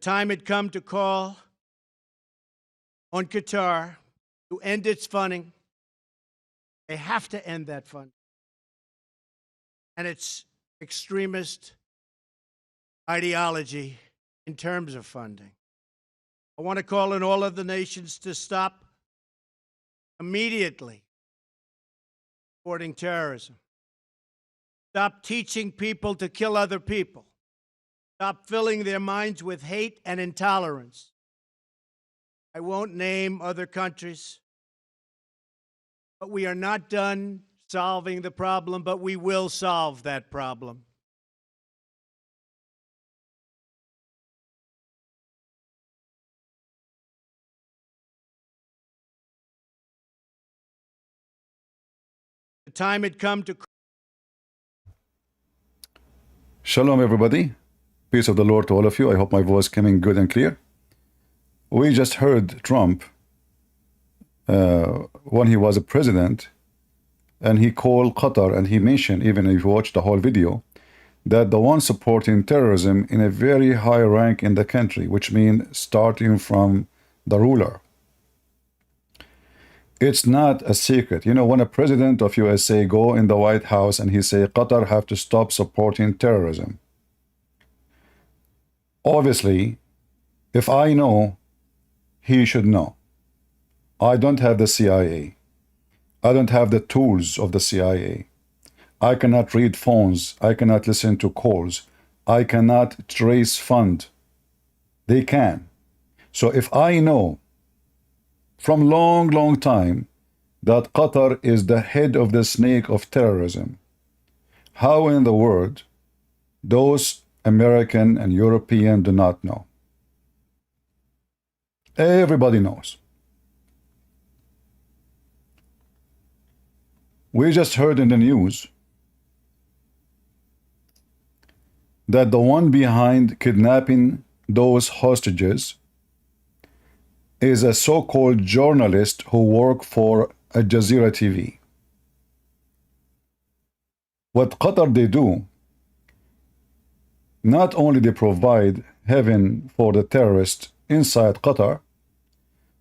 time had come to call on Qatar to end its funding. They have to end that funding and its extremist ideology in terms of funding. I want to call on all of the nations to stop immediately supporting terrorism. Stop teaching people to kill other people. Stop filling their minds with hate and intolerance. I won't name other countries, but we are not done solving the problem, but we will solve that problem. The time had come to... Shalom, everybody. Peace of the Lord to all of you. I hope my voice coming good and clear. We just heard Trump when he was a president, and he called Qatar, and he mentioned, even if you watch the whole video, that the one supporting terrorism in a very high rank in the country, which means starting from the ruler. It's not a secret. You know, when a president of USA go in the White House and he say Qatar have to stop supporting terrorism. Obviously, if I know, he should know. I don't have the CIA. I don't have the tools of the CIA. I cannot read phones. I cannot listen to calls. I cannot trace fund. They can. So if I know from long time that Qatar is the head of the snake of terrorism, how in the world those American and European do not know? Everybody knows. We just heard in the news that the one behind kidnapping those hostages is a so-called journalist who worked for Jazeera TV. What Qatar they do, not only they provide heaven for the terrorists inside Qatar,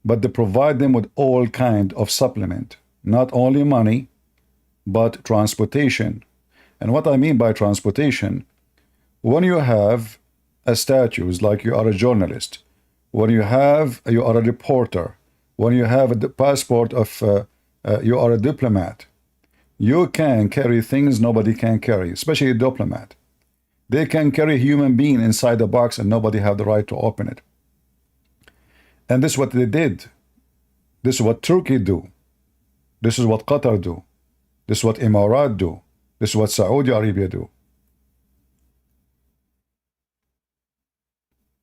but they provide them with all kind of supplement, not only money, but transportation. And what I mean by transportation, when you have a status like you are a journalist, when you are a reporter, when you have a passport of you are a diplomat, you can carry things nobody can carry, especially a diplomat. They can carry a human being inside the box and nobody have the right to open it. And this is what they did. This is what Turkey do. This is what Qatar do. This is what Emirates do. This is what Saudi Arabia do.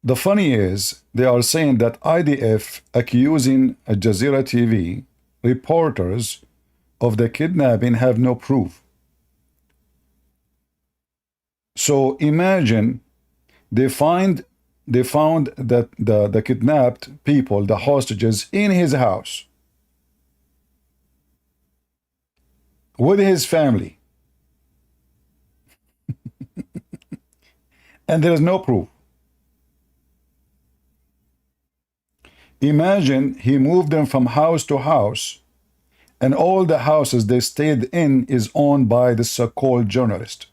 The funny is, they are saying that IDF accusing Jazeera TV reporters of the kidnapping have no proof. So imagine they found that the kidnapped people, the hostages, in his house with his family, and there is no proof. Imagine he moved them from house to house, and all the houses they stayed in is owned by the so-called journalist,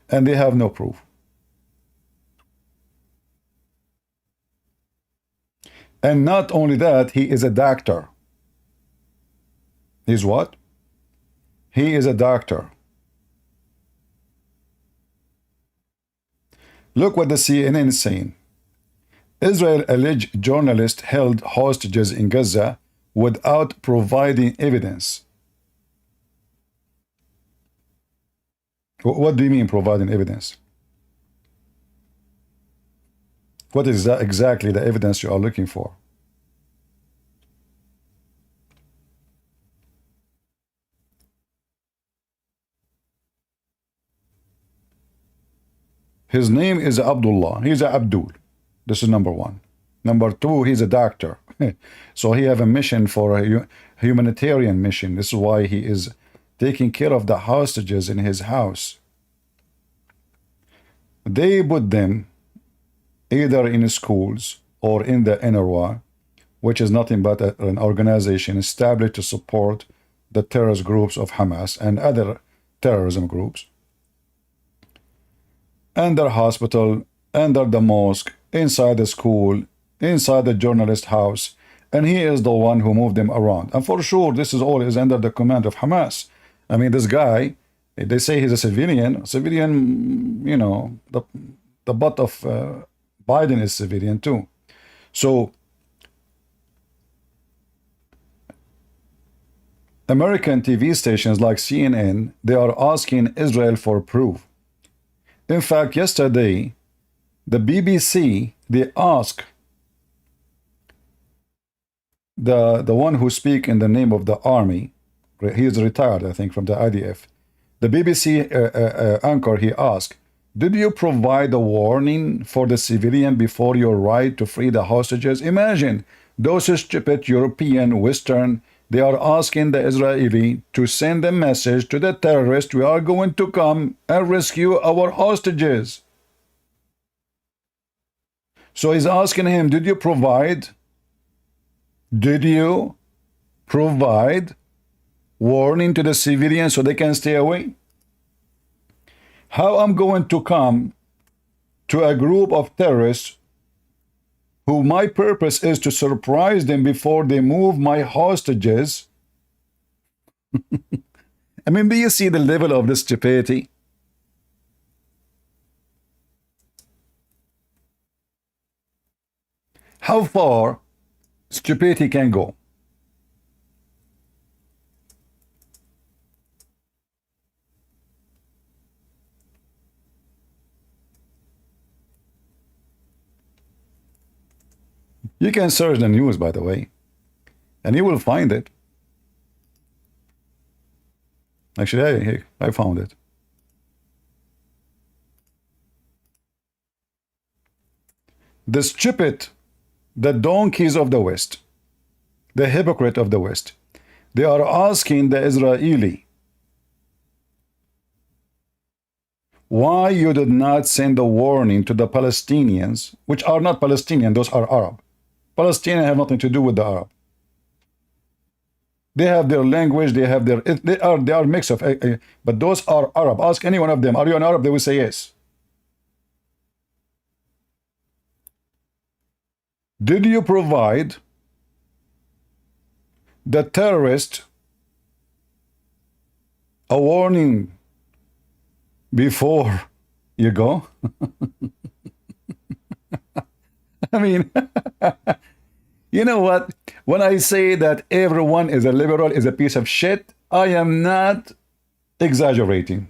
and they have no proof. And not only that, he is a doctor. He's what? He is a doctor. Look what the CNN is saying. Israel alleged journalist held hostages in Gaza without providing evidence. What do you mean providing evidence? What is that exactly the evidence you are looking for? His name is Abdullah. He's a Abdul. This is number one. Number two, he's a doctor. So he have a mission for a humanitarian mission. This is why he is taking care of the hostages in his house. They put them either in schools or in the NRY, which is nothing but an organization established to support the terrorist groups of Hamas and other terrorism groups, under hospital, under the mosque, inside the school, inside the journalist house, and he is the one who moved them around. And for sure, this is all is under the command of Hamas. I mean, this guy, they say he's a civilian. Civilian, you know, the butt of Biden is civilian too. So American TV stations like CNN, they are asking Israel for proof. In fact, yesterday, the BBC, they asked the one who speak in the name of the army, he is retired, I think, from the IDF. The BBC anchor, he asked, did you provide a warning for the civilian before your right to free the hostages? Imagine, those stupid European, Western, they are asking the Israeli to send a message to the terrorists, we are going to come and rescue our hostages. So he's asking him, did you provide warning to the civilians so they can stay away? How I'm going to come to a group of terrorists who my purpose is to surprise them before they move my hostages? I mean, do you see the level of this stupidity? How far stupidity can go? You can search the news, by the way, and you will find it. Actually, I found it. The stupid, the donkeys of the West, the hypocrite of the West, they are asking the Israeli, why you did not send a warning to the Palestinians, which are not Palestinian, those are Arab. Palestinians have nothing to do with the Arab. They have their language, they have their, they are mix of, but those are Arab. Ask any one of them, are you an Arab? They will say yes. Did you provide the terrorist a warning before you go? I mean, you know what? When I say that everyone is a liberal, is a piece of shit, I am not exaggerating.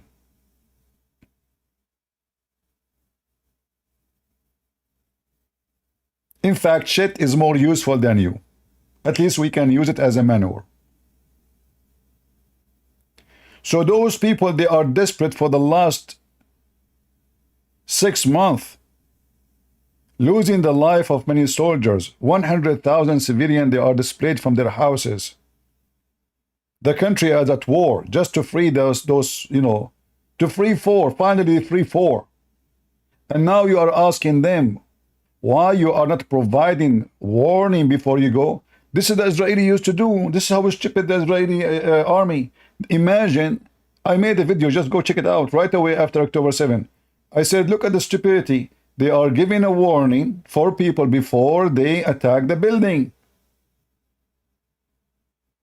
In fact, shit is more useful than you. At least we can use it as a manure. So those people, they are desperate for the last 6 months, losing the life of many soldiers. 100,000 civilians, they are displaced from their houses. The country is at war just to free those you know, to free finally free four. And now you are asking them why you are not providing warning before you go. This is the Israeli used to do. This is how stupid the Israeli army. Imagine, I made a video, just go check it out right away after October 7. I said, look at the stupidity. They are giving a warning for people before they attack the building.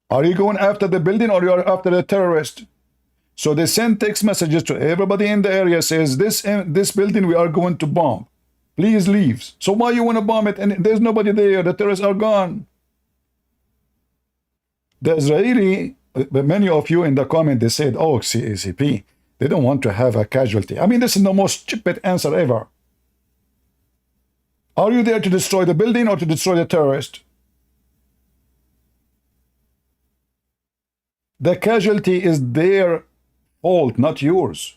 Are you going after the building or you are after the terrorist? So they send text messages to everybody in the area, says, this building we are going to bomb. Please leave. So why you want to bomb it? And there's nobody there. The terrorists are gone. The Israeli, many of you in the comment, they said, oh, CACP, they don't want to have a casualty. I mean, this is the most stupid answer ever. Are you there to destroy the building or to destroy the terrorist? The casualty is their fault, not yours.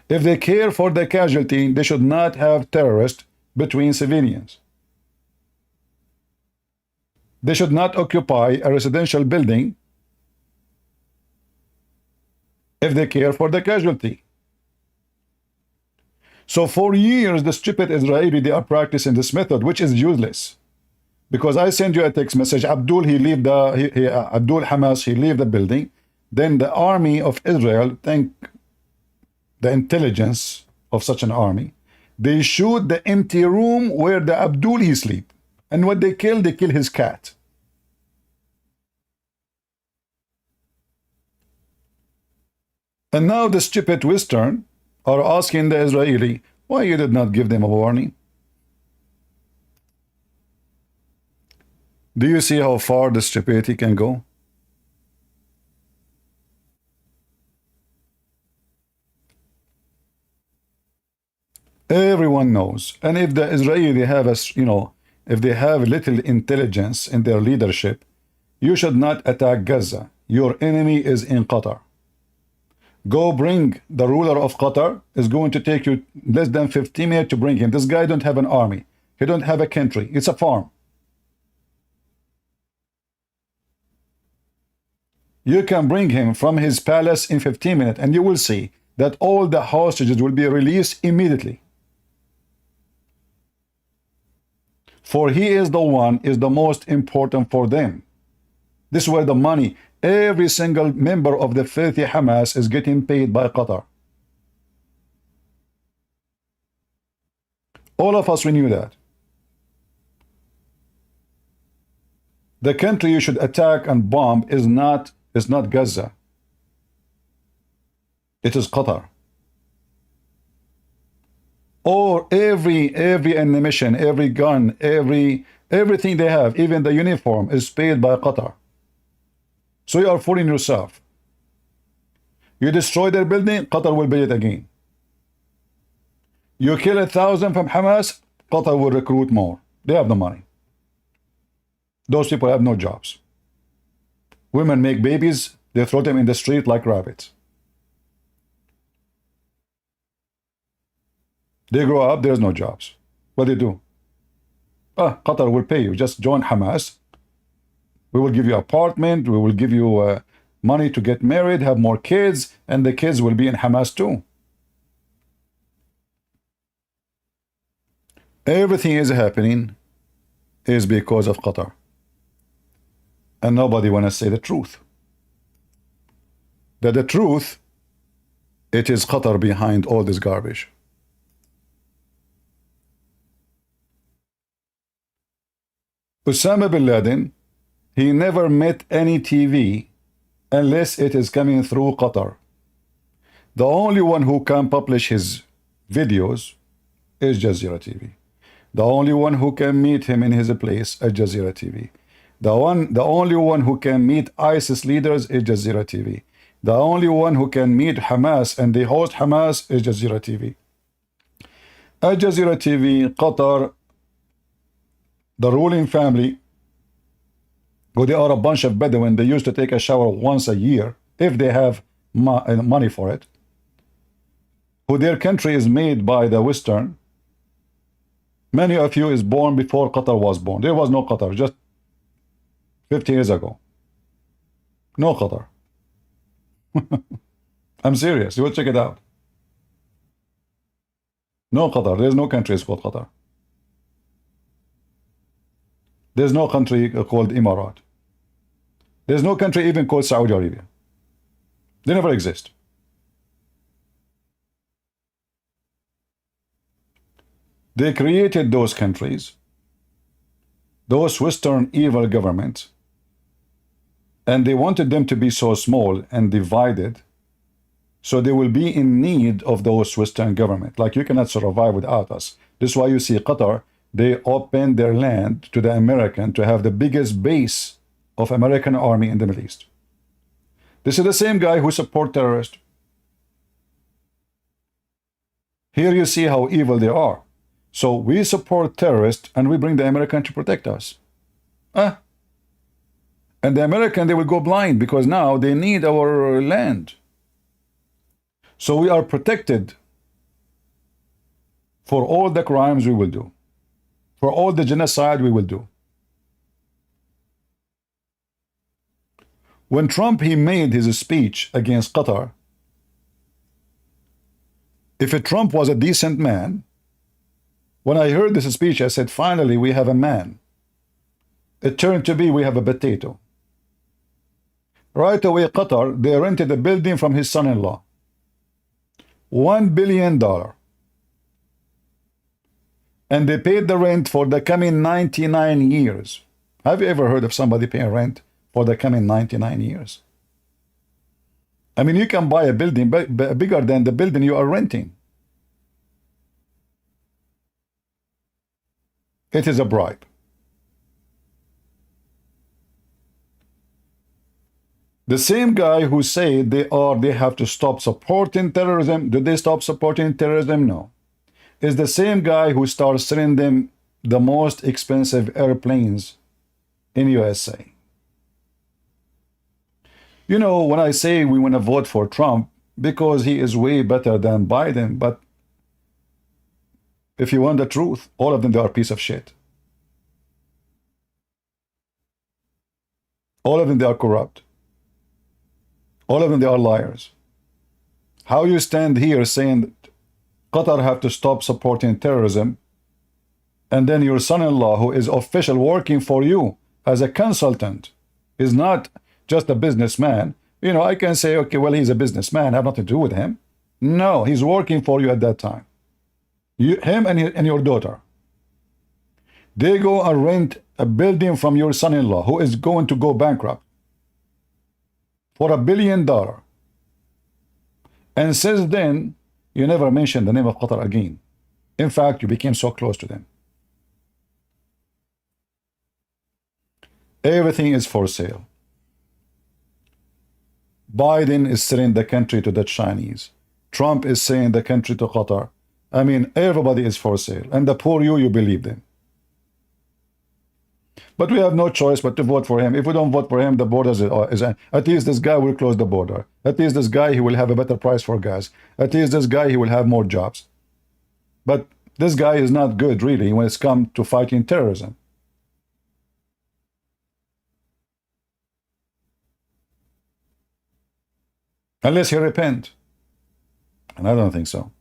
If they care for the casualty, they should not have terrorists between civilians. They should not occupy a residential building if they care for the casualty. So for years, the stupid Israeli, they are practicing this method, which is useless. Because I send you a text message, Abdul, he leave the, Abdul Hamas, he leave the building. Then the army of Israel, thank the intelligence of such an army, they shoot the empty room where the Abdul he sleep. And what they kill his cat. And now the stupid Western are asking the Israeli, why you did not give them a warning? Do you see how far the stupidity can go? Everyone knows. And if the Israeli have a, if they have little intelligence in their leadership, you should not attack Gaza. Your enemy is in Qatar. Go bring the ruler of Qatar. Is going to take you less than 15 minutes to bring him. This guy don't have an army. He don't have a country. It's a farm. You can bring him from his palace in 15 minutes and you will see that all the hostages will be released immediately. For he is the one is the most important for them. This is where the money, every single member of the filthy Hamas is getting paid by Qatar. All of us, we knew that. The country you should attack and bomb is not Gaza. It is Qatar. Or every ammunition, every gun, everything they have, even the uniform is paid by Qatar. So you are fooling yourself. You destroy their building, Qatar will build it again. You kill 1,000 from Hamas, Qatar will recruit more. They have the money. Those people have no jobs. Women make babies, they throw them in the street like rabbits. They grow up, there's no jobs. What do they do? Qatar will pay you. Just join Hamas. We will give you apartment. We will give you money to get married, have more kids, and the kids will be in Hamas too. Everything is happening is because of Qatar. And nobody want to say the truth. That the truth, it is Qatar behind all this garbage. Osama bin Laden, he never met any TV unless it is coming through Qatar. The only one who can publish his videos is Jazeera TV. The only one who can meet him in his place is Jazeera TV. The only one who can meet ISIS leaders is Jazeera TV. The only one who can meet Hamas and they host Hamas is Jazeera TV. At Jazeera TV, Qatar, the ruling family, who they are a bunch of Bedouin, they used to take a shower once a year, if they have money for it, who their country is made by the Western. Many of you is born before Qatar was born. There was no Qatar, just 50 years ago. No Qatar. I'm serious. You will check it out. No Qatar. There's no country called Qatar. There's no country called Emirat. There's no country even called Saudi Arabia. They never exist. They created those countries, those Western evil governments, and they wanted them to be so small and divided, so they will be in need of those Western government. Like, you cannot survive without us. This is why you see Qatar, they opened their land to the American to have the biggest base of American army in the Middle East. This is the same guy who support terrorists. Here you see how evil they are. So we support terrorists and we bring the American to protect us. And the American, they will go blind because now they need our land. So we are protected for all the crimes we will do, for all the genocide we will do. When Trump, he made his speech against Qatar, If Trump was a decent man, when I heard this speech, I said, finally, we have a man. It turned to be we have a potato. Right away, Qatar, they rented a building from his son-in-law. $1 billion. And they paid the rent for the coming 99 years. Have you ever heard of somebody paying rent for the coming 99 years? I mean, you can buy a building bigger than the building you are renting. It is a bribe. The same guy who said they have to stop supporting terrorism, did they stop supporting terrorism? No. Is the same guy who starts sending them the most expensive airplanes in USA. You know, when I say we want to vote for Trump because he is way better than Biden, but if you want the truth, all of them, they are a piece of shit. All of them, they are corrupt. All of them, they are liars. How you stand here saying that Qatar have to stop supporting terrorism, and then your son-in-law, who is official working for you as a consultant, is not just a businessman. You know, I can say, okay, well, he's a businessman, I have nothing to do with him. No, he's working for you at that time. Him and your daughter. They go and rent a building from your son-in-law, who is going to go bankrupt, for $1 billion. And since then, you never mentioned the name of Qatar again. In fact, you became so close to them. Everything is for sale. Biden is selling the country to the Chinese. Trump is selling the country to Qatar. I mean, everybody is for sale. And the poor you believe them. But we have no choice but to vote for him. If we don't vote for him, the border is at least this guy will close the border. At least this guy, he will have a better price for gas. At least this guy, he will have more jobs. But this guy is not good, really, when it's come to fighting terrorism. Unless he repent. And I don't think so.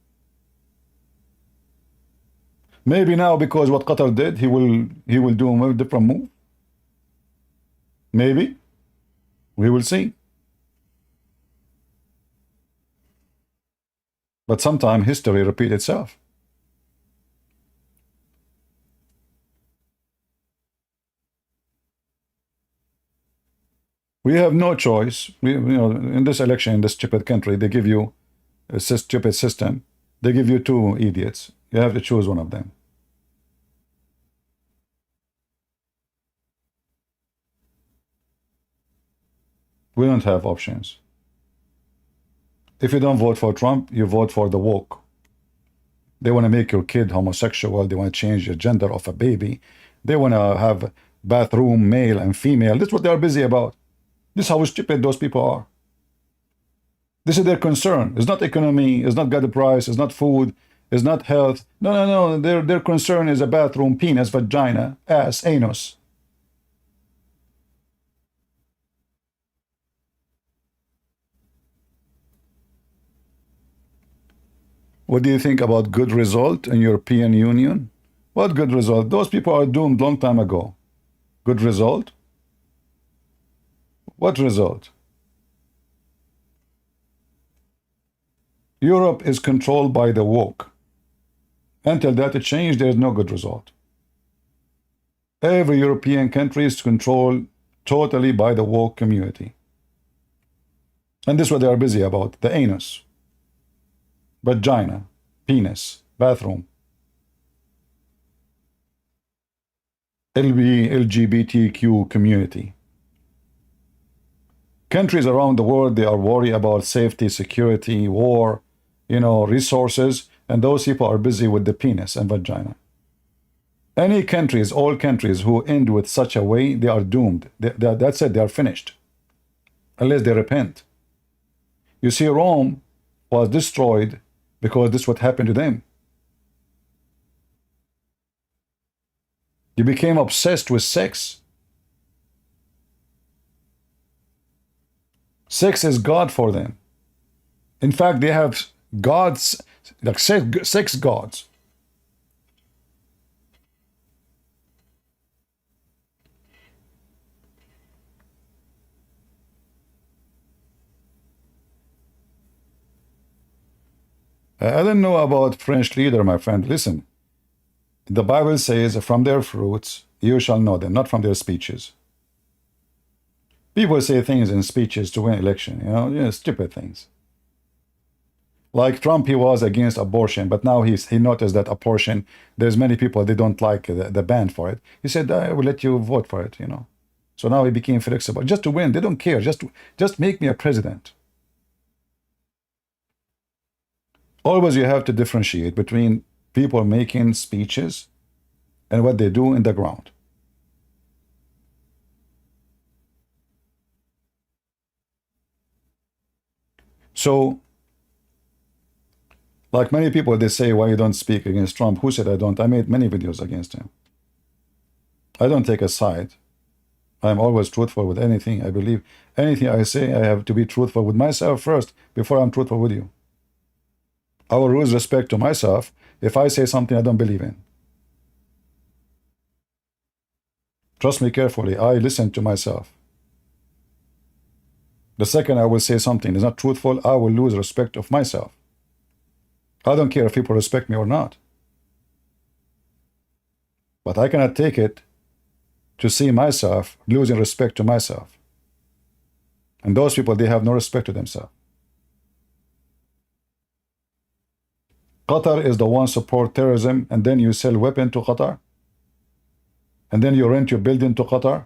Maybe now, because what Qatar did, he will do a different move. Maybe. We will see. But sometimes history repeats itself. We have no choice. You know, in this election, in this stupid country, they give you a stupid system. They give you two idiots. You have to choose one of them. We don't have options. If you don't vote for Trump, you vote for the woke. They want to make your kid homosexual. They want to change the gender of a baby. They want to have bathroom, male and female. That's what they are busy about. This is how stupid those people are. This is their concern. It's not economy. It's not God price. It's not food. It's not health. No. Their concern is a bathroom, penis, vagina, ass, anus. What do you think about good result in European Union? What good result? Those people are doomed long time ago. Good result? What result? Europe is controlled by the woke. Until that change, there is no good result. Every European country is controlled totally by the woke community. And this is what they are busy about, the anus, vagina, penis, bathroom, LGBTQ community. Countries around the world, they are worried about safety, security, war, you know, resources, and those people are busy with the penis and vagina. Any countries, all countries who end with such a way, they are doomed. That's it, they are finished. Unless they repent. You see, Rome was destroyed because this is what happened to them. They became obsessed with sex. Sex is God for them. In fact, they have gods like six gods. I don't know about French leader, my friend. Listen, the Bible says, from their fruits you shall know them, not from their speeches. People say things in speeches to win election, stupid things. Like Trump, he was against abortion, but now he noticed that abortion, there's many people, they don't like the ban for it. He said, I will let you vote for it, So now he became flexible. Just to win, they don't care. Just make me a president. Always you have to differentiate between people making speeches and what they do in the ground. So, like many people, they say, why you don't speak against Trump? Who said I don't? I made many videos against him. I don't take a side. I'm always truthful with anything I believe. Anything I say, I have to be truthful with myself first before I'm truthful with you. I will lose respect to myself if I say something I don't believe in. Trust me carefully. I listen to myself. The second I will say something is not truthful, I will lose respect of myself. I don't care if people respect me or not. But I cannot take it to see myself losing respect to myself. And those people, they have no respect to themselves. Qatar is the one support terrorism, and then you sell weapons to Qatar, and then you rent your building to Qatar,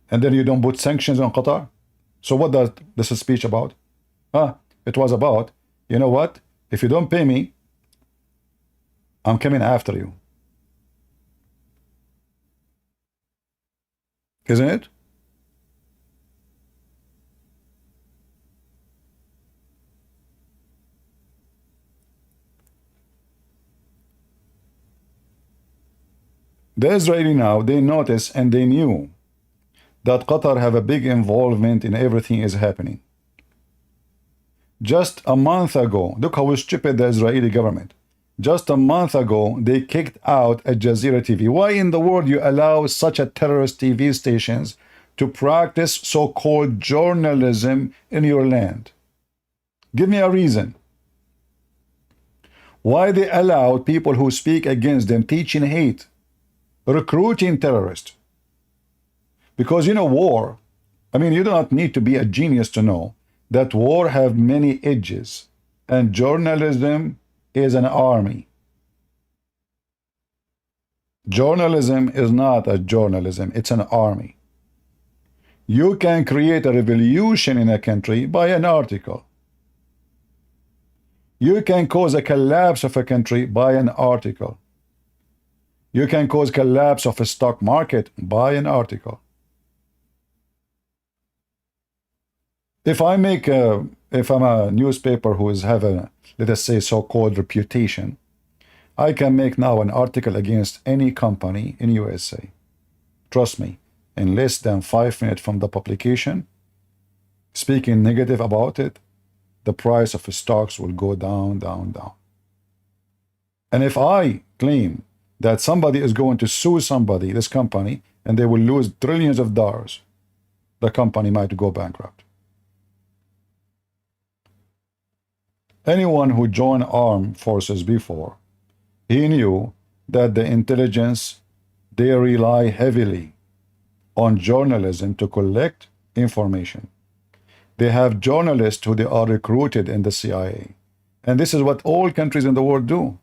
and then you don't put sanctions on Qatar. So what does this speech about? It was about, you know what? If you don't pay me, I'm coming after you. Isn't it? The Israeli now, they notice and they knew that Qatar have a big involvement in everything is happening. Just a month ago, look how stupid the Israeli government. Just a month ago, they kicked out a Jazeera TV. Why in the world you allow such a terrorist TV stations to practice so-called journalism in your land? Give me a reason. Why they allowed people who speak against them, teaching hate, recruiting terrorists? Because war, you do not need to be a genius to know that war have many edges, and journalism is an army. Journalism is not a journalism, it's an army. You can create a revolution in a country by an article. You can cause a collapse of a country by an article. You can cause collapse of a stock market by an article. If I'm a newspaper who have a, let us say, so-called reputation, I can make now an article against any company in USA. Trust me, in less than 5 minutes from the publication, speaking negative about it, the price of stocks will go down, down, down. And if I claim that somebody is going to sue somebody, this company, and they will lose trillions of dollars, the company might go bankrupt. Anyone who joined armed forces before, he knew that the intelligence, they rely heavily on journalism to collect information. They have journalists who they are recruited in the CIA. And this is what all countries in the world do.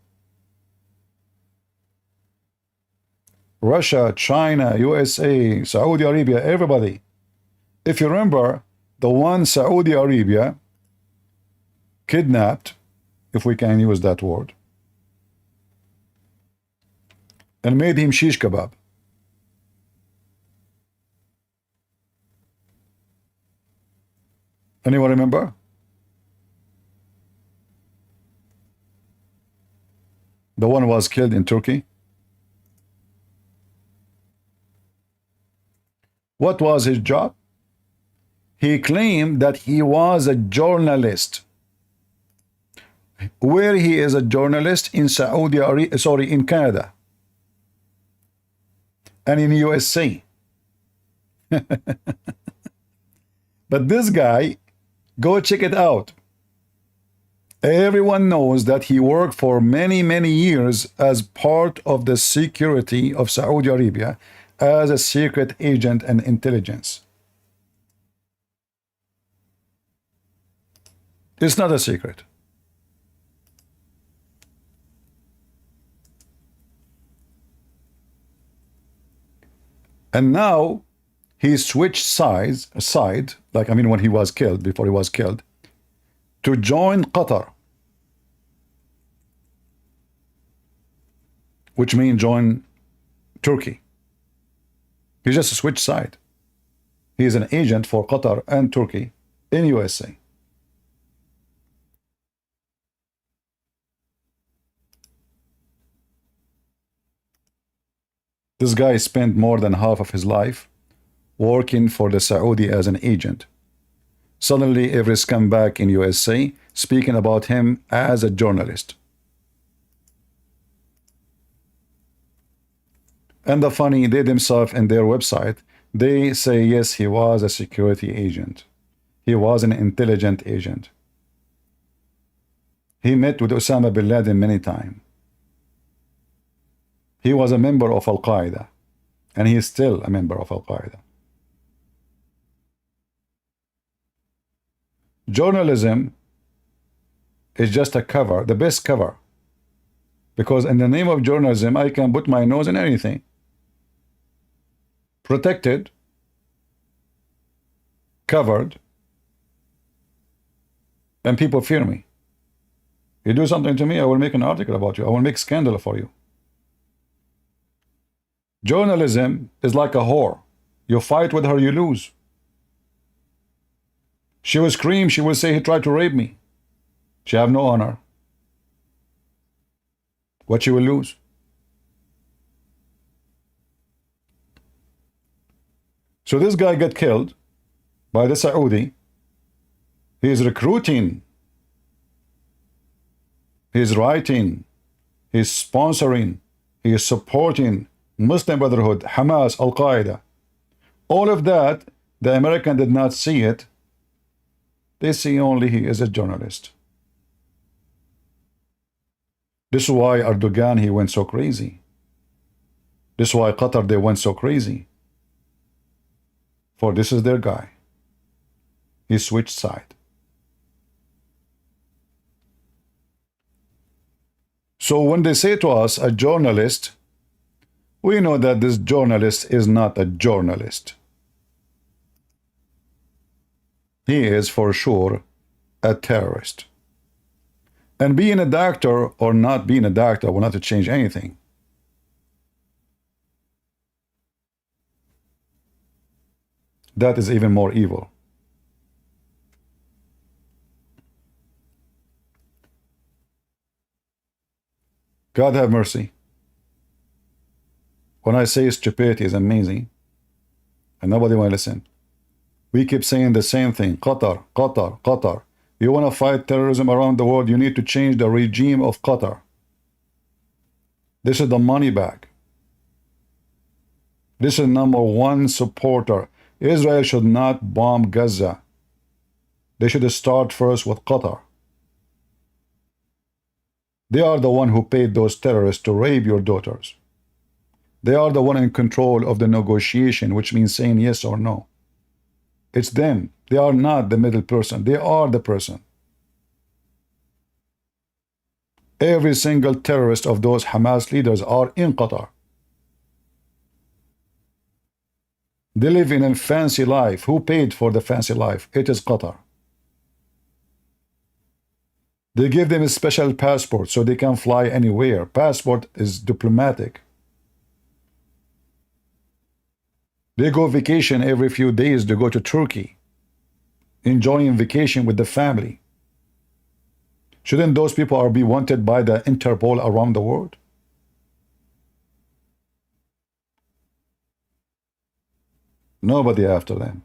Russia, China, USA, Saudi Arabia, everybody. If you remember, the one Saudi Arabia kidnapped, if we can use that word, and made him shish kebab. Anyone remember? The one was killed in Turkey. What was his job? He claimed that he was a journalist. where he is a journalist in Saudi Arabia, sorry, in Canada and in USA. But this guy, go check it out. Everyone knows that he worked for many, many years as part of the security of Saudi Arabia as a secret agent and intelligence. It's not a secret. And now he switched side, like, I mean, when he was killed, before he was killed, to join Qatar, which means join Turkey. He just switched side. He is an agent for Qatar and Turkey in USA. This guy spent more than half of his life working for the Saudi as an agent. Suddenly, every scumbag in USA speaking about him as a journalist. And the funny, they themselves in their website, they say, yes, he was a security agent. He was an intelligent agent. He met with Osama bin Laden many times. He was a member of Al-Qaeda, and he is still a member of Al-Qaeda. Journalism is just a cover, the best cover. Because in the name of journalism, I can put my nose in anything. Protected, covered, and people fear me. You do something to me, I will make an article about you. I will make scandal for you. Journalism is like a whore. You fight with her, you lose. She will scream, she will say he tried to rape me. She have no honor. What she will lose? So this guy got killed by the Saudi. He is recruiting. He is writing. He is sponsoring. He is supporting Muslim Brotherhood, Hamas, Al-Qaeda. All of that, the American did not see it. They see only he is a journalist. This is why Erdogan, he went so crazy. This is why Qatar, they went so crazy. For this is their guy. He switched side. So when they say to us, a journalist, we know that this journalist is not a journalist. He is for sure a terrorist. And being a doctor or not being a doctor will not change anything. That is even more evil. God have mercy. When I say stupidity is amazing, and nobody will listen. We keep saying the same thing. Qatar, Qatar, Qatar. You want to fight terrorism around the world, you need to change the regime of Qatar. This is the money bag. This is number one supporter. Israel should not bomb Gaza. They should start first with Qatar. They are the one who paid those terrorists to rape your daughters. They are the one in control of the negotiation, which means saying yes or no. It's them. They are not the middle person. They are the person. Every single terrorist of those Hamas leaders are in Qatar. They live in a fancy life. Who paid for the fancy life? It is Qatar. They give them a special passport so they can fly anywhere. Passport is diplomatic. They go vacation every few days to go to Turkey, enjoying vacation with the family. Shouldn't those people be wanted by the Interpol around the world? Nobody after them.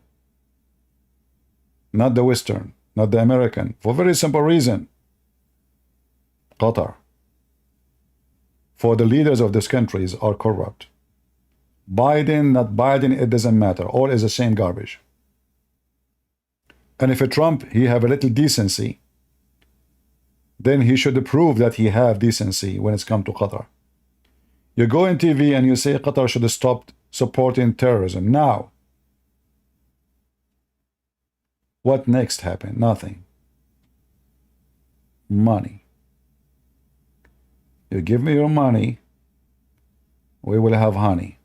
Not the Western, not the American, for a very simple reason. Qatar. For the leaders of these countries are corrupt. Biden, not Biden, it doesn't matter. All is the same garbage. And if a Trump, he have a little decency, then he should prove that he have decency when it's come to Qatar. You go on TV and you say Qatar should have stopped supporting terrorism. Now, what next happened? Nothing. Money. You give me your money, we will have honey.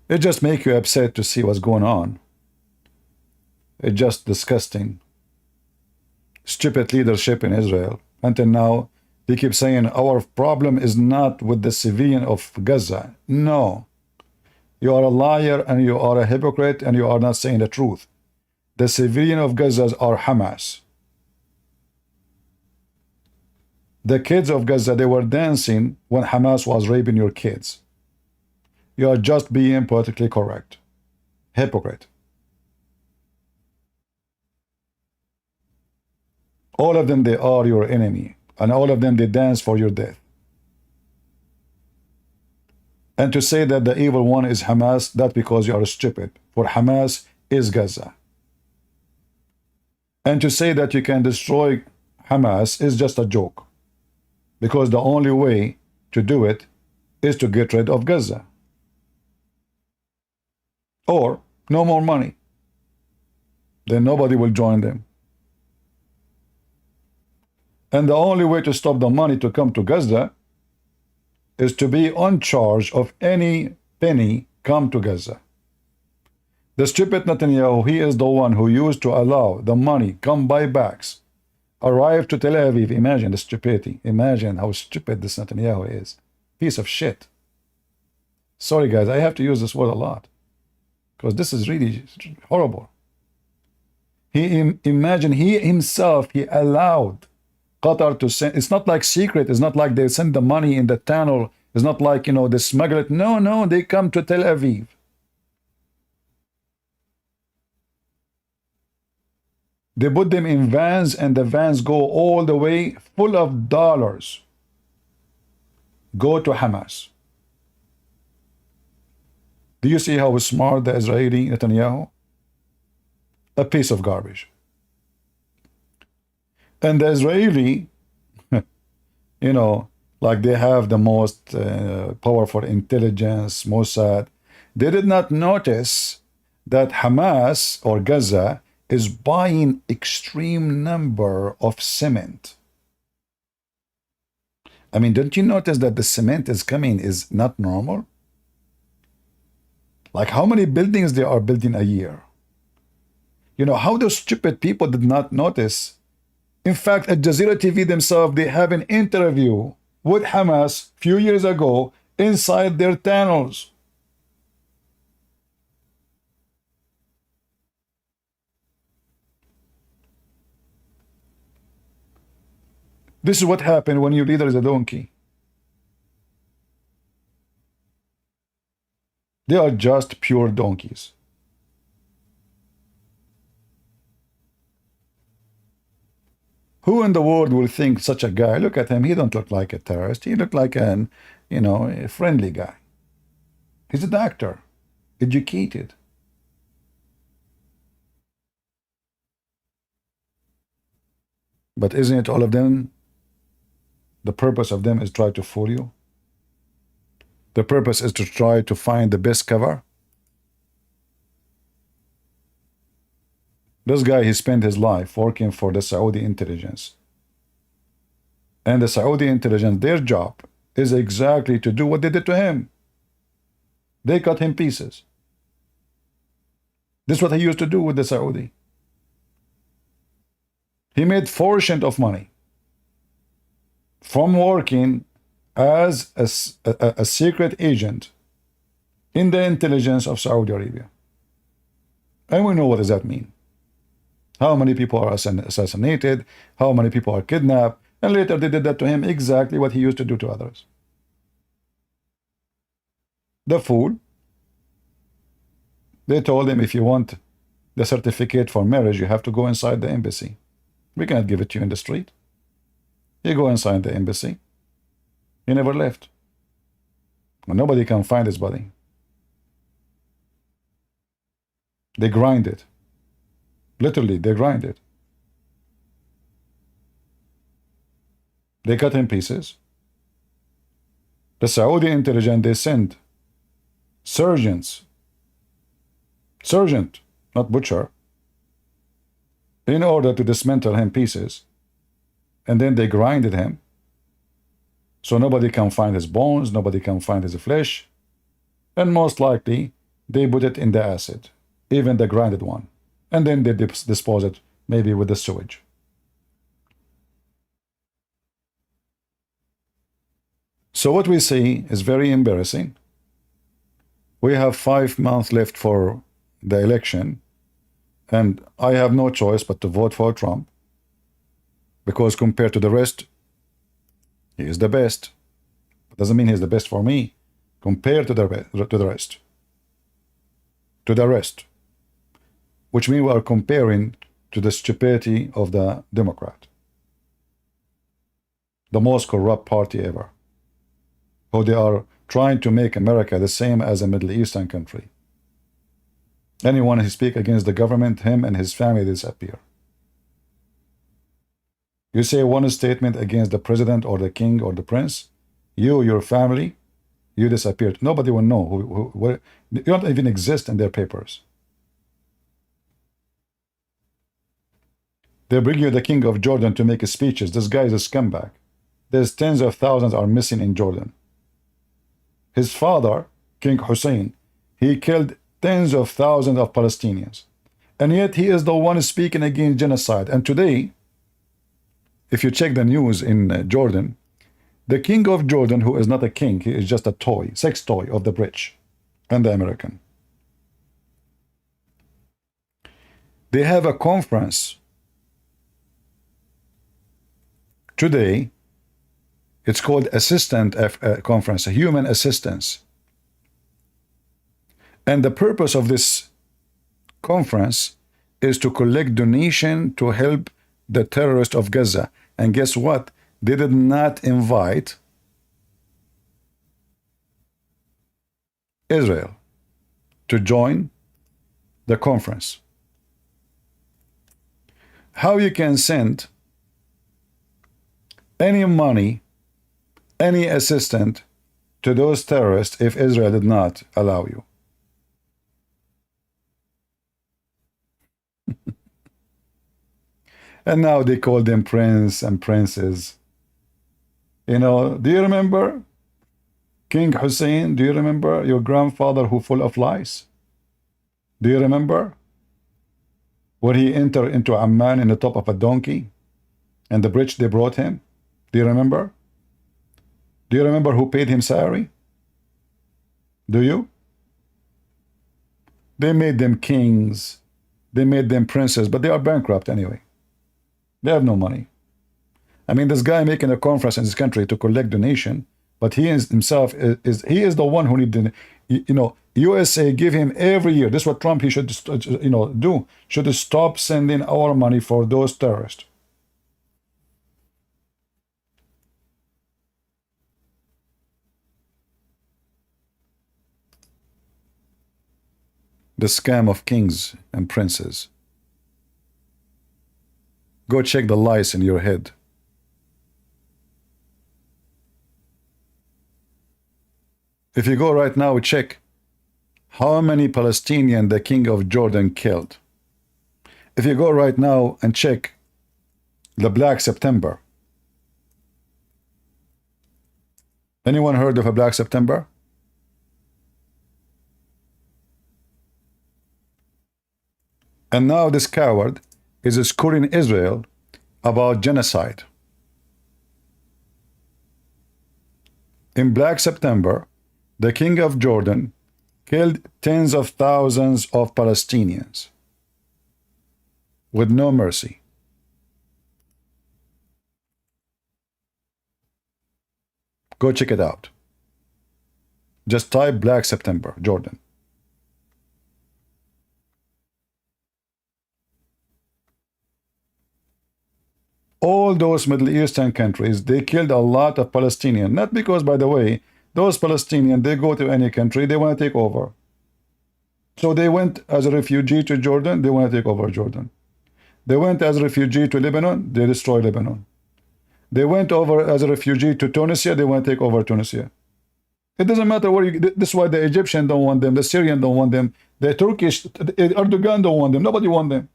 It just makes you upset to see what's going on. It's just disgusting. Stupid leadership in Israel. Until now, they keep saying our problem is not with the civilian of Gaza. No. You are a liar and you are a hypocrite and you are not saying the truth. The civilian of Gaza are Hamas. The kids of Gaza, they were dancing when Hamas was raping your kids. You are just being politically correct. Hypocrite. All of them, they are your enemy. And all of them, they dance for your death. And to say that the evil one is Hamas, that's because you are stupid. For Hamas is Gaza. And to say that you can destroy Hamas is just a joke. Because the only way to do it is to get rid of Gaza. Or no more money. Then nobody will join them. And the only way to stop the money to come to Gaza is to be on charge of any penny come to Gaza. The stupid Netanyahu, he is the one who used to allow the money come by bags, arrive to Tel Aviv. Imagine the stupidity. Imagine how stupid this Netanyahu is. Piece of shit. Sorry guys, I have to use this word a lot. Because this is really horrible. Imagine he himself, he allowed Qatar to send, it's not like secret, it's not like they send the money in the tunnel, it's not like, you know, they smuggle it. No, they come to Tel Aviv. They put them in vans and the vans go all the way full of dollars. Go to Hamas. Do you see how smart the Israeli Netanyahu? A piece of garbage. And the Israeli, you know, like they have the most powerful intelligence, Mossad, they did not notice that Hamas or Gaza is buying extreme number of cement. I mean, don't you notice that the cement is coming is not normal? Like how many buildings they are building a year? You know, how those stupid people did not notice. In fact, at Jazeera TV themselves, they have an interview with Hamas a few years ago inside their tunnels. This is what happened when your leader is a donkey. They are just pure donkeys. Who in the world will think such a guy? Look at him. He don't look like a terrorist. He look like an, you know, a friendly guy. He's a doctor, educated. But isn't it all of them? The purpose of them is try to fool you. The purpose is to try to find the best cover. This guy, he spent his life working for the Saudi intelligence. And the Saudi intelligence, their job is exactly to do what they did to him. They cut him pieces. This is what he used to do with the Saudi. He made fortune of money from working as a secret agent in the intelligence of Saudi Arabia. And we know what does that mean. How many people are assassinated, how many people are kidnapped, and later they did that to him, exactly what he used to do to others. The fool, they told him if you want the certificate for marriage, you have to go inside the embassy. We cannot give it to you in the street. You go inside the embassy. He never left. Nobody can find his body. They grind it. Literally, they grind it. They cut in pieces. The Saudi intelligence, they send surgeons, sergeant, not butcher, in order to dismantle him pieces. And then they grinded him. So nobody can find his bones, nobody can find his flesh. And most likely, they put it in the acid, even the grinded one. And then they dispose it, maybe with the sewage. So what we see is very embarrassing. We have 5 months left for the election, and I have no choice but to vote for Trump, because compared to the rest, he is the best. It doesn't mean he's the best for me. Compared to the rest. To the rest. Which means we are comparing to the stupidity of the Democrat. The most corrupt party ever. How they are trying to make America the same as a Middle Eastern country. Anyone who speaks against the government, him and his family disappear. You say one statement against the president or the king or the prince, your family, you disappeared. Nobody will know who you don't even exist in their papers. They bring you the king of Jordan to make speeches. This guy is a scumbag. There's tens of thousands are missing in Jordan. His father, King Hussein, he killed tens of thousands of Palestinians. And yet he is the one speaking against genocide. And today, if you check the news in Jordan, the king of Jordan, who is not a king, he is just a toy, sex toy of the rich and the American. They have a conference today. It's called Assistant Conference, a human assistance. And the purpose of this conference is to collect donation to help the terrorists of Gaza. And guess what? They did not invite Israel to join the conference. How you can send any money, any assistance to those terrorists if Israel did not allow you? And now they call them prince and princess. You know, do you remember King Hussein? Do you remember your grandfather who full of lies? Do you remember when he entered into Amman in the top of a donkey and the bridge they brought him? Do you remember? Do you remember who paid him salary? Do you? They made them kings. They made them princes, but they are bankrupt anyway. They have no money. I mean, this guy making a conference in this country to collect donation, but he is himself he is the one who need the, you know, USA give him every year. This is what Trump he should do. Should stop sending our money for those terrorists. The scam of kings and princes. Go check the lies in your head. If you go right now, check how many Palestinians the king of Jordan killed. If you go right now and check the Black September. Anyone heard of a Black September? And now this coward is scoring Israel about genocide. In Black September, the king of Jordan killed tens of thousands of Palestinians with no mercy. Go check it out. Just type Black September, Jordan. all those Middle Eastern countries, they killed a lot of Palestinians. Not because, by the way, those Palestinians, they go to any country, they want to take over. So they went as a refugee to Jordan, they want to take over Jordan. They went as a refugee to Lebanon, they destroy Lebanon. They went over as a refugee to Tunisia, they want to take over Tunisia. It doesn't matter where you, this is why the Egyptian don't want them, the Syrian don't want them, the Turkish, Erdogan don't want them, nobody want them.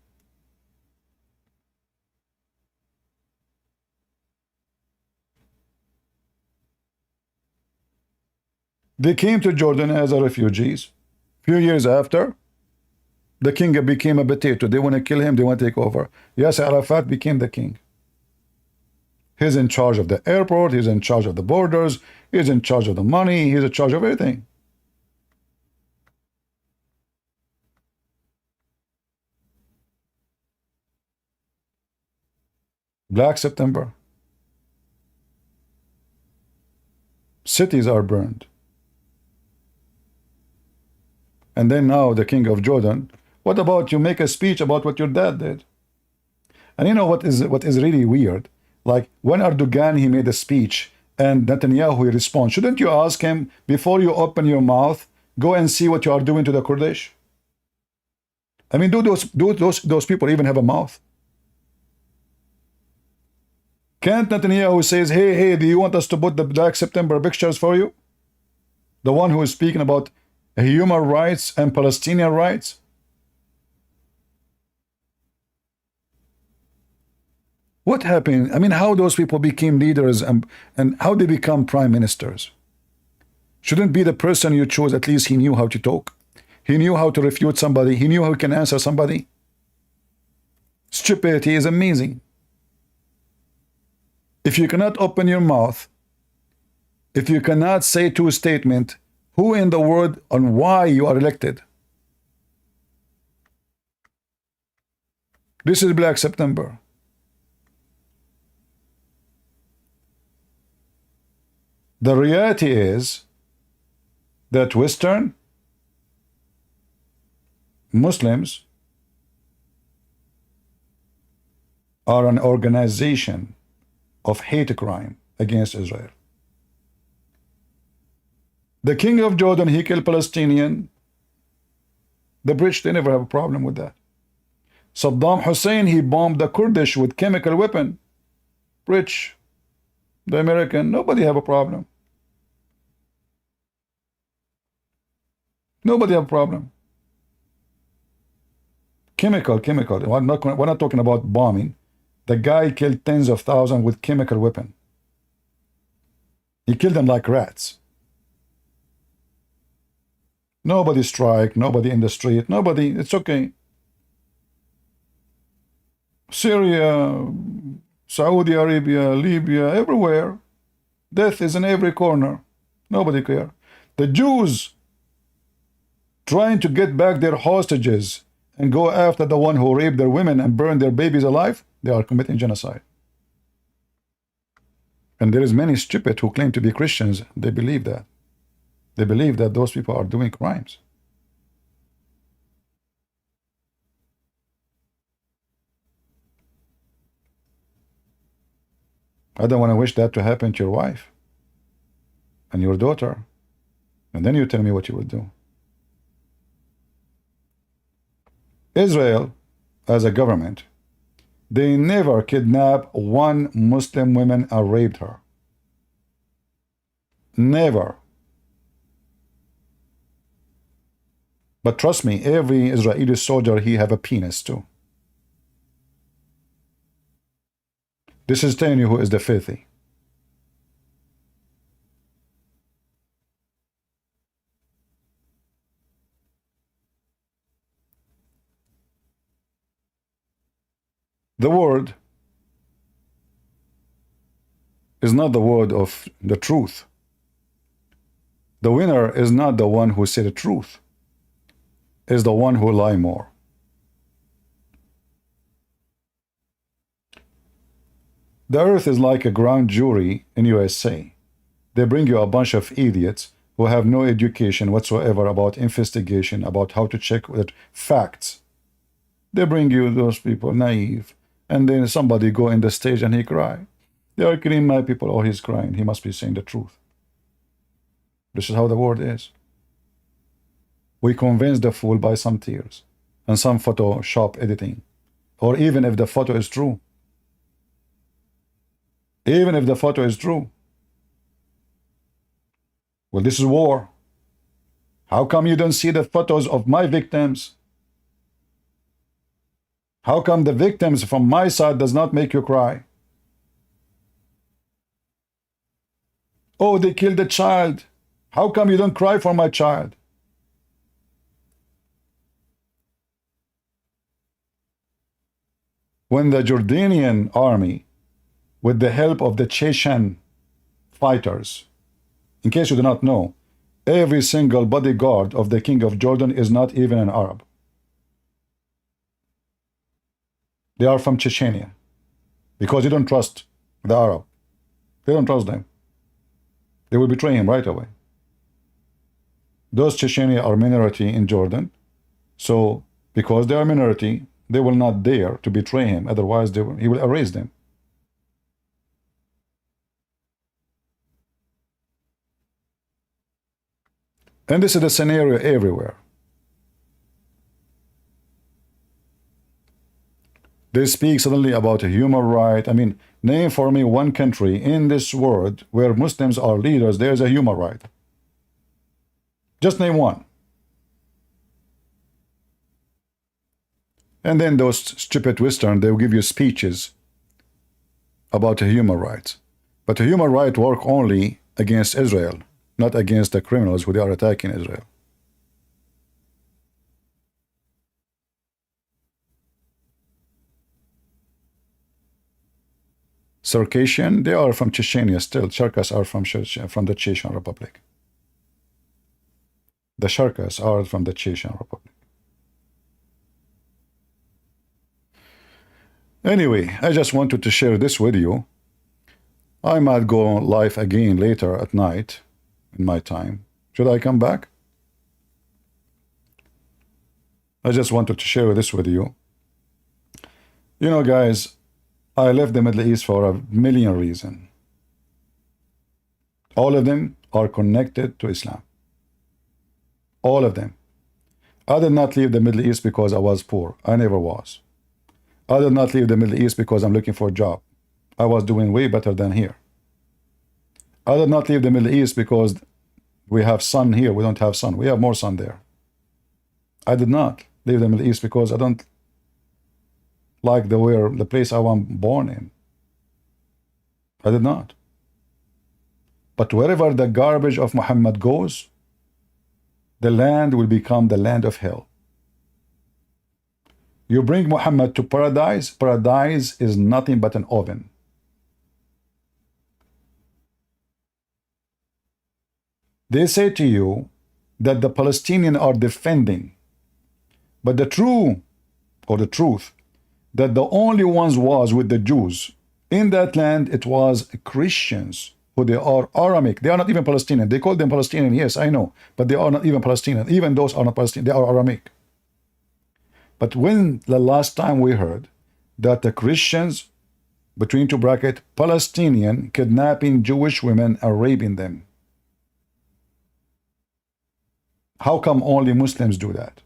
They came to Jordan as a refugees. Few years after, the king became a potato. They want to kill him, they want to take over. Yasser Arafat became the king. He's in charge of the airport, he's in charge of the borders, he's in charge of the money, he's in charge of everything. Black September. Cities are burned. And then now the king of Jordan, what about you make a speech about what your dad did? And you know what is really weird? Like when Erdogan, he made a speech and Netanyahu, he responds, shouldn't you ask him before you open your mouth, go and see what you are doing to the Kurdish? I mean, do those people even have a mouth? Can't Netanyahu says, hey, do you want us to put the Black September pictures for you? The one who is speaking about human rights and Palestinian rights? What happened? I mean, how those people became leaders and how they become prime ministers? Shouldn't be the person you chose, at least he knew how to talk. He knew how to refute somebody. He knew how he can answer somebody. Stupidity is amazing. If you cannot open your mouth, if you cannot say two statements, who in the world on why you are elected? This is Black September. The reality is that Western Muslims are an organization of hate crime against Israel. The king of Jordan, he killed Palestinian. The British, they never have a problem with that. Saddam Hussein, he bombed the Kurdish with chemical weapon. British, the American, nobody have a problem. Nobody have a problem. Chemical. We're not talking about bombing. The guy killed tens of thousands with chemical weapon. He killed them like rats. Nobody strike, nobody in the street, nobody, it's okay. Syria, Saudi Arabia, Libya, everywhere. Death is in every corner. Nobody care. The Jews trying to get back their hostages and go after the one who raped their women and burned their babies alive, they are committing genocide. And there is many stupid who claim to be Christians, they believe that. They believe that those people are doing crimes. I don't want to wish that to happen to your wife and your daughter. And then you tell me what you would do. Israel, as a government, they never kidnapped one Muslim woman or raped her. Never. But trust me, every Israeli soldier, he have a penis too. This is telling you who is the filthy. The word is not the word of the truth. The winner is not the one who said the truth. Is the one who lie more. The earth is like a grand jury in USA. They bring you a bunch of idiots who have no education whatsoever about investigation, about how to check with facts. They bring you those people, naive, And then somebody go in the stage and he cry. They are killing my people. Oh, he's crying. He must be saying the truth. This is how the world is. We convince the fool by some tears and some Photoshop editing. Or even if the photo is true. Even if the photo is true. Well, this is war. How come you don't see the photos of my victims? How come the victims from my side does not make you cry? Oh, they killed a child. How come you don't cry for my child? When the Jordanian army, with the help of the Chechen fighters, in case you do not know, every single bodyguard of the king of Jordan is not even an Arab. They are from Chechnya. Because you don't trust the Arab. They don't trust them. They will betray him right away. Those Chechnya are minority in Jordan. So, because they are minority, they will not dare to betray him. Otherwise, he will erase them. And this is the scenario everywhere. They speak suddenly about a human right. I mean, name for me one country in this world where Muslims are leaders, there's a human right. Just name one. And then those stupid Western, they will give you speeches about a human rights. But a human right work only against Israel, not against the criminals who are attacking Israel. Circassian, they are from Chechnya still. Cherkasses are from the Chechen Republic. The Cherkasses are from the Chechen Republic. Anyway, I just wanted to share this with you. I might go live again later at night in my time. Should I come back? I just wanted to share this with you. You know, guys, I left the Middle East for a million reasons. All of them are connected to Islam. All of them. I did not leave the Middle East because I was poor. I never was. I did not leave the Middle East because I'm looking for a job. I was doing way better than here. I did not leave the Middle East because we have sun here. We don't have sun. We have more sun there. I did not leave the Middle East because I don't like the place I was born in. I did not. But wherever the garbage of Muhammad goes, the land will become the land of hell. You bring Muhammad to paradise, paradise is nothing but an oven. They say to you that the Palestinians are defending, but the truth, that the only ones was with the Jews in that land, it was Christians, who they are Aramic. They are not even Palestinian. They call them Palestinian, yes, I know, but they are not even Palestinian. Even those are not Palestinian, they are Aramic. But when the last time we heard that the Christians, between two brackets, Palestinian, kidnapping Jewish women and raping them? How come only Muslims do that?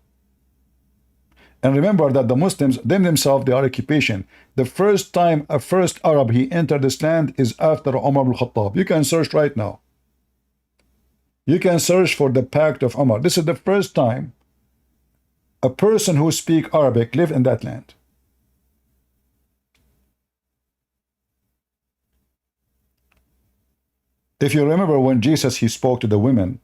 And remember that the Muslims, themselves, they are occupation. The first time a first Arab he entered this land is after Umar ibn Khattab. You can search right now. You can search for the Pact of Umar. This is the first time a person who speaks Arabic lived in that land. If you remember when Jesus, he spoke to the women,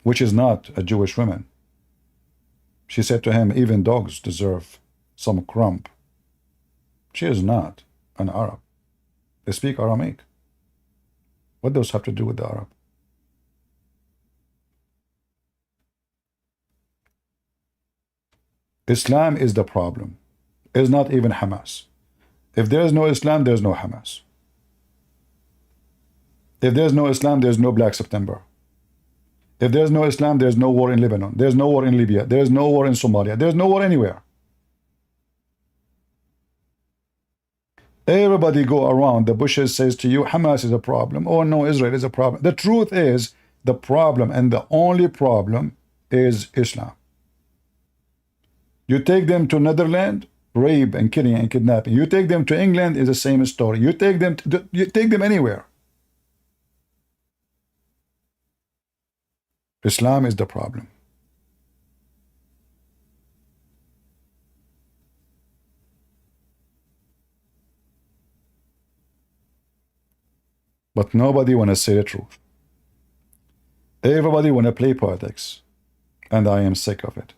which is not a Jewish woman. She said to him, even dogs deserve some crumb. She is not an Arab. They speak Aramaic. What does have to do with the Arab? Islam is the problem. It's not even Hamas. If there is no Islam, there is no Hamas. If there is no Islam, there is no Black September. If there is no Islam, there is no war in Lebanon. There is no war in Libya. There is no war in Somalia. There is no war anywhere. Everybody go around the bushes says to you, Hamas is a problem. Oh no, Israel is a problem. The truth is, the problem and the only problem is Islam. You take them to Netherlands, rape and killing and kidnapping. You take them to England, is the same story. You take them anywhere. Islam is the problem. But nobody want to say the truth. Everybody want to play politics. And I am sick of it.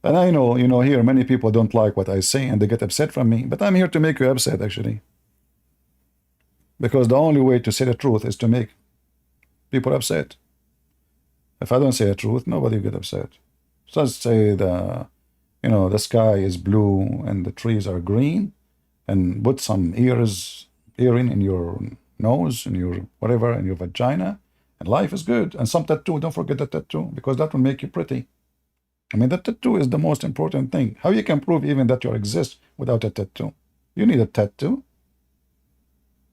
And I know, here many people don't like what I say and they get upset from me. But I'm here to make you upset, actually. Because the only way to say the truth is to make people upset. If I don't say the truth, nobody will get upset. Just say the sky is blue and the trees are green, and put some earring in your nose, in your whatever, in your vagina, and life is good. And some tattoo, don't forget the tattoo, because that will make you pretty. I mean, the tattoo is the most important thing. How you can prove even that you exist without a tattoo? You need a tattoo,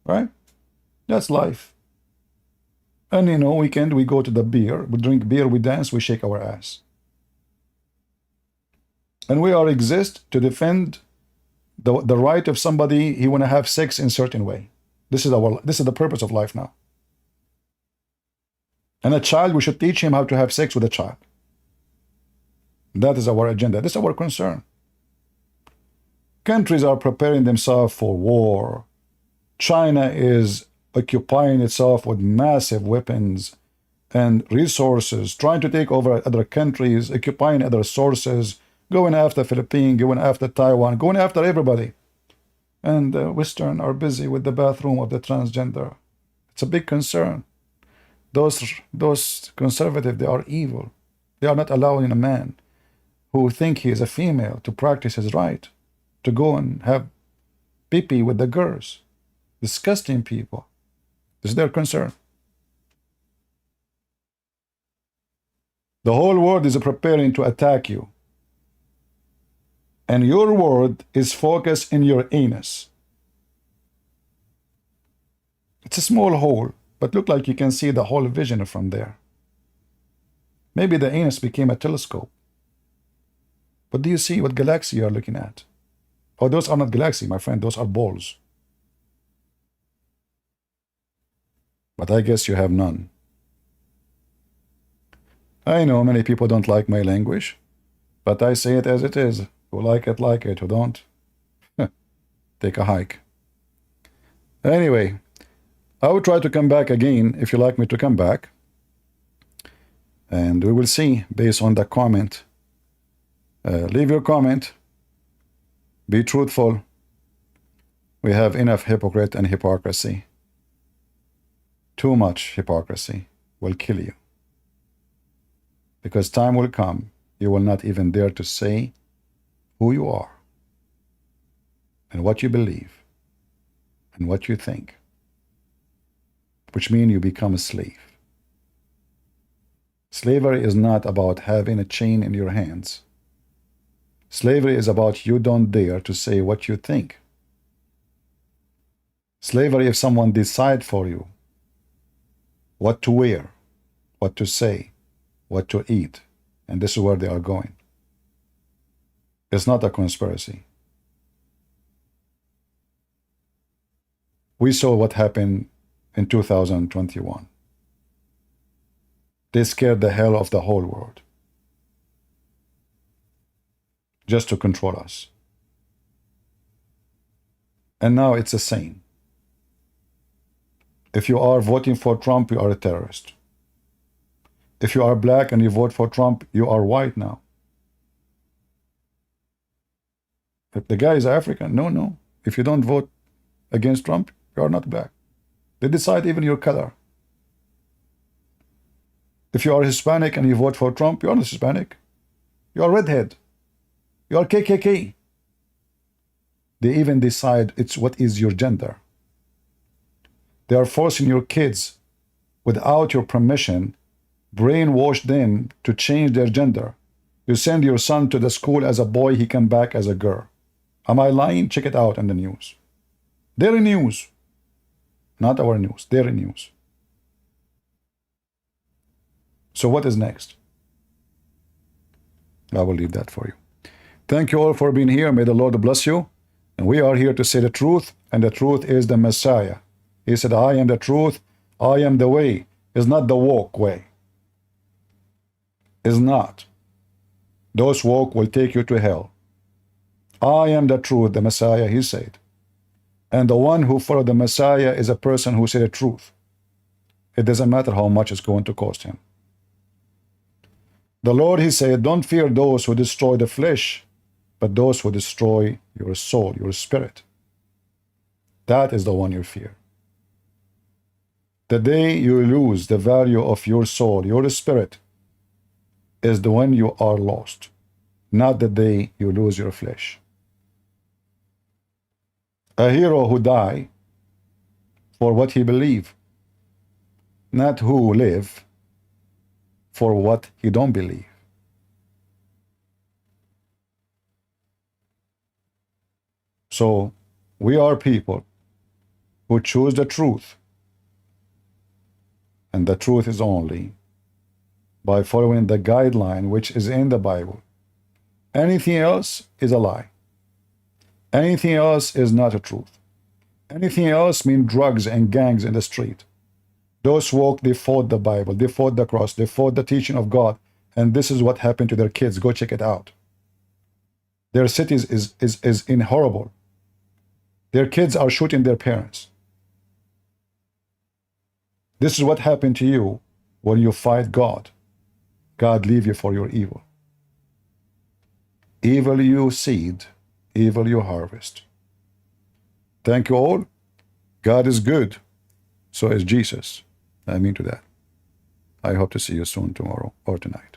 right? That's life. And weekend we go to the beer, we drink beer, we dance, we shake our ass. And we are exist to defend the right of somebody he want to have sex in a certain way. This is the purpose of life now. And a child, we should teach him how to have sex with a child. That is our agenda. This is our concern. Countries are preparing themselves for war. China is occupying itself with massive weapons and resources, trying to take over other countries, occupying other sources, going after Philippines, going after Taiwan, going after everybody. And the Western are busy with the bathroom of the transgender. It's a big concern. Those conservatives, they are evil. They are not allowing a man who think he is a female to practice his right, to go and have pee-pee with the girls. Disgusting people. This is their concern. The whole world is preparing to attack you. And your world is focused in your anus. It's a small hole, but look like you can see the whole vision from there. Maybe the anus became a telescope. But do you see what galaxy you are looking at? Oh, those are not galaxies, my friend. Those are balls. But I guess you have none. I know many people don't like my language, but I say it as it is. Who like it. Who don't, take a hike. Anyway, I will try to come back again if you like me to come back. And we will see based on the comment. Leave your comment. Be truthful. We have enough hypocrite and hypocrisy. Too much hypocrisy will kill you. Because time will come, you will not even dare to say who you are and what you believe and what you think, which means you become a slave. Slavery is not about having a chain in your hands. Slavery is about you don't dare to say what you think. Slavery is someone decide for you what to wear, what to say, what to eat, and this is where they are going. It's not a conspiracy. We saw what happened in 2021. They scared the hell of the whole world just to control us. And now it's the same. If you are voting for Trump, you are a terrorist. If you are black and you vote for Trump, you are white now. If the guy is African, no. If you don't vote against Trump, you are not black. They decide even your color. If you are Hispanic and you vote for Trump, you are not Hispanic. You are redhead. You are KKK. They even decide what is your gender. They are forcing your kids without your permission, brainwash them to change their gender. You send your son to the school as a boy, he come back as a girl. Am I lying? Check it out in the news. Daily news. Not our news. Daily news. So what is next? I will leave that for you. Thank you all for being here. May the Lord bless you. And we are here to say the truth, and the truth is the Messiah. He said, I am the truth, I am the way. It's not the walk way. It's not. Those walk will take you to hell. I am the truth, the Messiah, he said. And the one who followed the Messiah is a person who said the truth. It doesn't matter how much it's going to cost him. The Lord, he said, don't fear those who destroy the flesh, but those who destroy your soul, your spirit. That is the one you fear. The day you lose the value of your soul, your spirit, is the when you are lost, not the day you lose your flesh. A hero who died for what he believed, not who live for what he don't believe. So we are people who choose the truth, and the truth is only by following the guideline which is in the Bible. Anything else is a lie. Anything else is not a truth. Anything else means drugs and gangs in the street. Those walk, they fought the Bible, they fought the cross, they fought the teaching of God, and this is what happened to their kids. Go check it out. Their cities is in horrible. Their kids are shooting their parents. This is what happened to you when you fight God. God leave you for your evil. Evil you seed, evil you harvest. Thank you all. God is good. So is Jesus. I mean to that. I hope to see you soon tomorrow or tonight.